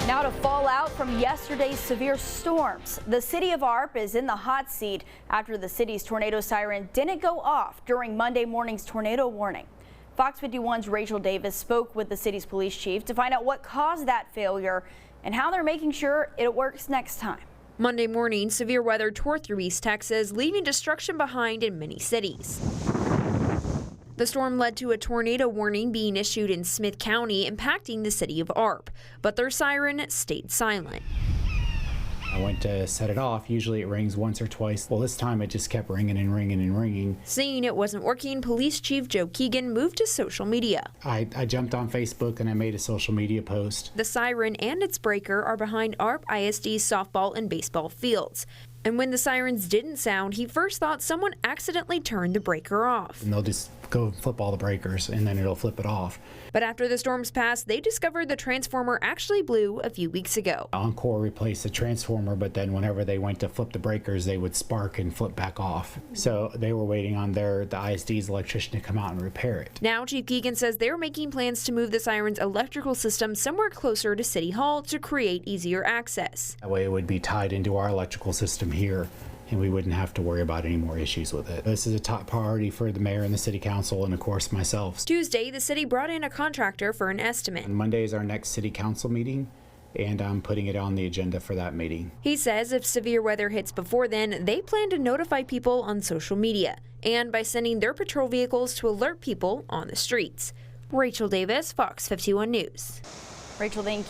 Now to fallout from yesterday's severe storms. The city of Arp is in the hot seat after the city's tornado siren didn't go off during Monday morning's tornado warning. Fox 51's Rachel Davis spoke with the city's police chief to find out what caused that failure and how they're making sure it works next time. Monday morning, severe weather tore through East Texas, leaving destruction behind in many cities. The storm led to a tornado warning being issued in Smith County, impacting the city of Arp, but their siren stayed silent. I went to set it off. Usually it rings once or twice. Well, this time it just kept ringing and ringing and ringing. Seeing it wasn't working, Police Chief Joe Keegan moved to social media. I jumped on Facebook and I made a social media post. The siren and its breaker are behind Arp ISD's softball and baseball fields. And when the sirens didn't sound, he first thought someone accidentally turned the breaker off. And they'll just go flip all the breakers and then it'll flip it off. But after the storms passed, they discovered the transformer actually blew a few weeks ago. Encore replaced the transformer, but then whenever they went to flip the breakers, they would spark and flip back off. So they were waiting on the ISD's electrician to come out and repair it. Now Chief Keegan says they're making plans to move the siren's electrical system somewhere closer to City Hall to create easier access. That way it would be tied into our electrical system here, and we wouldn't have to worry about any more issues with it. This is a top priority for the mayor and the city council and of course myself. Tuesday, the city brought in a contractor for an estimate. And Monday is our next city council meeting, and I'm putting it on the agenda for that meeting. He says if severe weather hits before then, they plan to notify people on social media and by sending their patrol vehicles to alert people on the streets. Rachel Davis, Fox 51 News. Rachel, thank you.